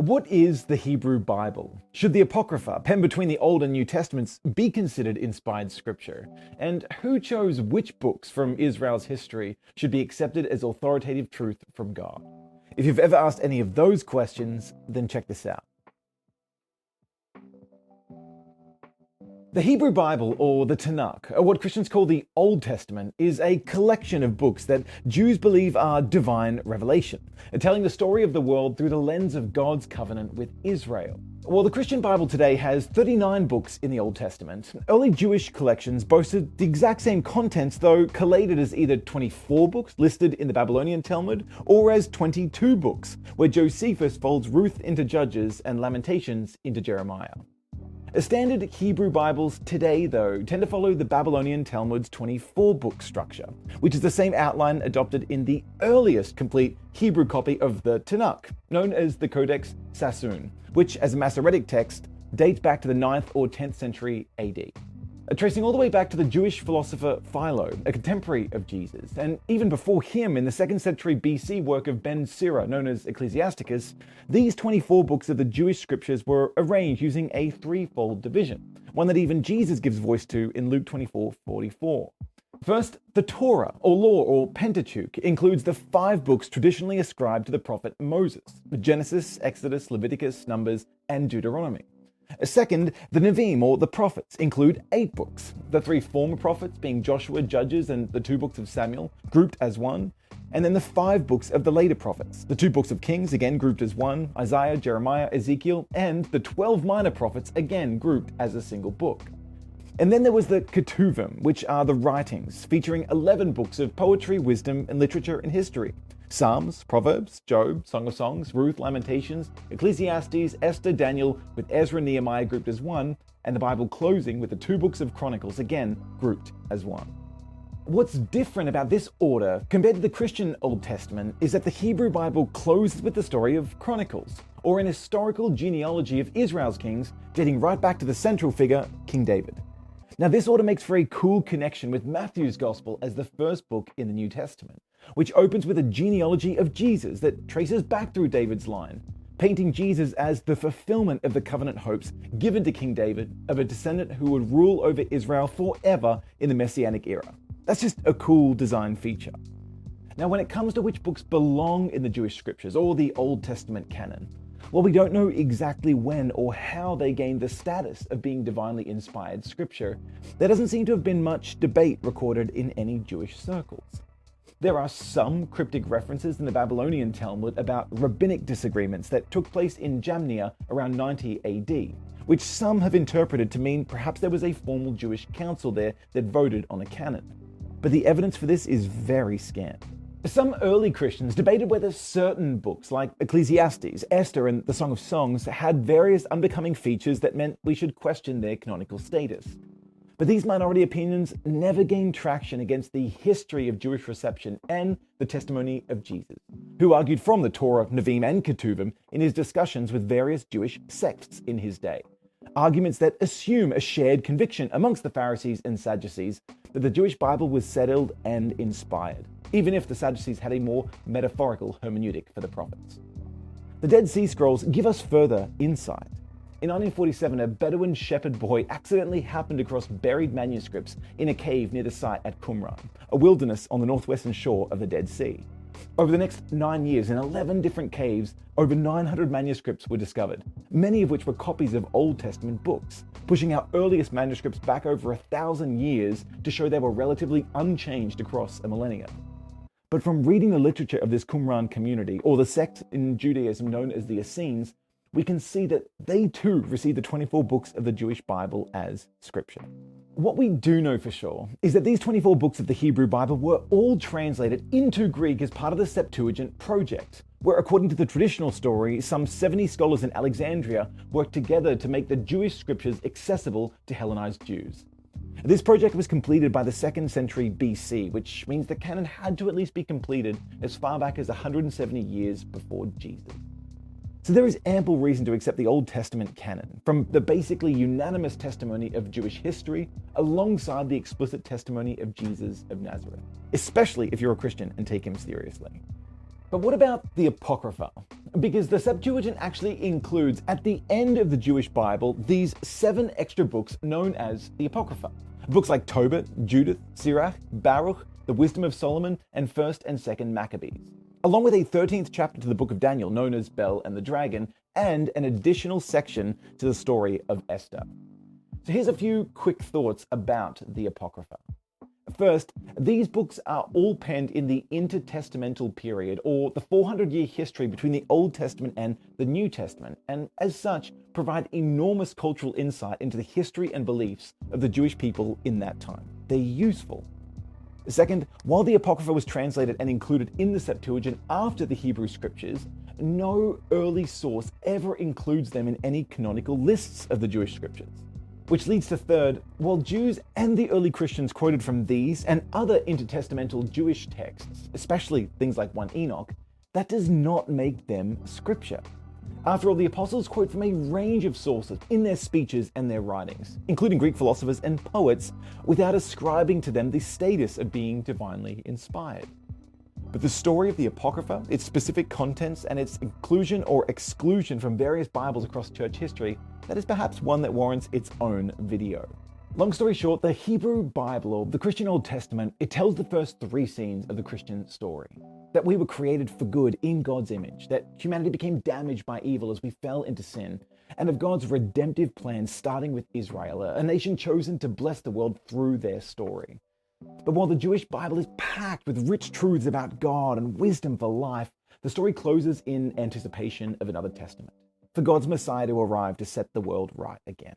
What is the Hebrew Bible? Should the Apocrypha, penned between the Old and New Testaments, be considered inspired scripture? And who chose which books from Israel's history should be accepted as authoritative truth from God? If you've ever asked any of those questions, then check this out. The Hebrew Bible, or the Tanakh, or what Christians call the Old Testament, is a collection of books that Jews believe are divine revelation, telling the story of the world through the lens of God's covenant with Israel. While the Christian Bible today has 39 books in the Old Testament, early Jewish collections boasted the exact same contents, though collated as either 24 books listed in the Babylonian Talmud, or as 22 books, where Josephus folds Ruth into Judges and Lamentations into Jeremiah. Standard Hebrew Bibles today, though, tend to follow the Babylonian Talmud's 24-book structure, which is the same outline adopted in the earliest complete Hebrew copy of the Tanakh, known as the Codex Sassoon, which, as a Masoretic text, dates back to the 9th or 10th century AD. Tracing all the way back to the Jewish philosopher Philo, a contemporary of Jesus, and even before him in the 2nd century BC work of Ben Sira, known as Ecclesiasticus, these 24 books of the Jewish scriptures were arranged using a threefold division, one that even Jesus gives voice to in Luke 24:44. First, the Torah, or law, or Pentateuch, includes the 5 books traditionally ascribed to the prophet Moses: Genesis, Exodus, Leviticus, Numbers, and Deuteronomy. Second, the Nevi'im, or the prophets, include 8 books, the 3 former prophets being Joshua, Judges, and the 2 books of Samuel, grouped as one, and then the 5 books of the later prophets, the 2 books of Kings, again grouped as one, Isaiah, Jeremiah, Ezekiel, and the 12 minor prophets, again grouped as a single book. And then there was the Ketuvim, which are the writings, featuring 11 books of poetry, wisdom, and literature and history. Psalms, Proverbs, Job, Song of Songs, Ruth, Lamentations, Ecclesiastes, Esther, Daniel, with Ezra and Nehemiah grouped as one, and the Bible closing with the 2 books of Chronicles, again grouped as one. What's different about this order compared to the Christian Old Testament is that the Hebrew Bible closes with the story of Chronicles, or an historical genealogy of Israel's kings dating right back to the central figure, King David. Now, this order makes for a cool connection with Matthew's Gospel as the first book in the New Testament, which opens with a genealogy of Jesus that traces back through David's line, painting Jesus as the fulfillment of the covenant hopes given to King David of a descendant who would rule over Israel forever in the Messianic era. That's just a cool design feature. Now, when it comes to which books belong in the Jewish scriptures or the Old Testament canon, well, we don't know exactly when or how they gained the status of being divinely inspired scripture. There doesn't seem to have been much debate recorded in any Jewish circles. There are some cryptic references in the Babylonian Talmud about rabbinic disagreements that took place in Jamnia around 90 AD, which some have interpreted to mean perhaps there was a formal Jewish council there that voted on a canon. But the evidence for this is very scant. Some early Christians debated whether certain books like Ecclesiastes, Esther, and the Song of Songs had various unbecoming features that meant we should question their canonical status. But these minority opinions never gained traction against the history of Jewish reception and the testimony of Jesus, who argued from the Torah, Nevi'im, and Ketuvim in his discussions with various Jewish sects in his day. Arguments that assume a shared conviction amongst the Pharisees and Sadducees that the Jewish Bible was settled and inspired, even if the Sadducees had a more metaphorical hermeneutic for the prophets. The Dead Sea Scrolls give us further insight. In 1947, a Bedouin shepherd boy accidentally happened across buried manuscripts in a cave near the site at Qumran, a wilderness on the northwestern shore of the Dead Sea. Over the next 9 years, in 11 different caves, over 900 manuscripts were discovered, many of which were copies of Old Testament books, pushing our earliest manuscripts back over 1,000 years to show they were relatively unchanged across a millennia. But from reading the literature of this Qumran community, or the sect in Judaism known as the Essenes, we can see that they too received the 24 books of the Jewish Bible as scripture. What we do know for sure is that these 24 books of the Hebrew Bible were all translated into Greek as part of the Septuagint project, where, according to the traditional story, some 70 scholars in Alexandria worked together to make the Jewish scriptures accessible to Hellenized Jews. This project was completed by the 2nd century BC, which means the canon had to at least be completed as far back as 170 years before Jesus. So there is ample reason to accept the Old Testament canon from the basically unanimous testimony of Jewish history alongside the explicit testimony of Jesus of Nazareth, especially if you're a Christian and take him seriously. But what about the Apocrypha? Because the Septuagint actually includes, at the end of the Jewish Bible, these 7 extra books known as the Apocrypha. Books like Tobit, Judith, Sirach, Baruch, the Wisdom of Solomon, and 1st and 2nd Maccabees, along with a 13th chapter to the book of Daniel known as Bel and the Dragon, and an additional section to the story of Esther. So here's a few quick thoughts about the Apocrypha. First, these books are all penned in the intertestamental period, or the 400-year history between the Old Testament and the New Testament, and as such provide enormous cultural insight into the history and beliefs of the Jewish people in that time. They're useful. Second, while the Apocrypha was translated and included in the Septuagint after the Hebrew Scriptures, no early source ever includes them in any canonical lists of the Jewish Scriptures. Which leads to third, while Jews and the early Christians quoted from these and other intertestamental Jewish texts, especially things like 1 Enoch, that does not make them scripture. After all, the apostles quote from a range of sources in their speeches and their writings, including Greek philosophers and poets, without ascribing to them the status of being divinely inspired. But the story of the Apocrypha, its specific contents, and its inclusion or exclusion from various Bibles across church history, that is perhaps one that warrants its own video. Long story short, the Hebrew Bible, or the Christian Old Testament, it tells the first 3 scenes of the Christian story. That we were created for good in God's image, that humanity became damaged by evil as we fell into sin, and of God's redemptive plan starting with Israel, a nation chosen to bless the world through their story. But while the Jewish Bible is packed with rich truths about God and wisdom for life, the story closes in anticipation of another testament, for God's Messiah to arrive to set the world right again.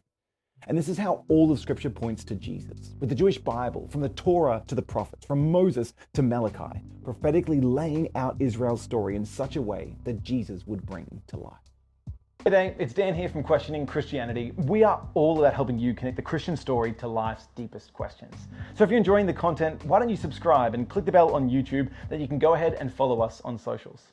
And this is how all of Scripture points to Jesus, with the Jewish Bible, from the Torah to the prophets, from Moses to Malachi, prophetically laying out Israel's story in such a way that Jesus would bring to life. Hey there, it's Dan here from Questioning Christianity. We are all about helping you connect the Christian story to life's deepest questions. So if you're enjoying the content, why don't you subscribe and click the bell on YouTube that you can go ahead and follow us on socials.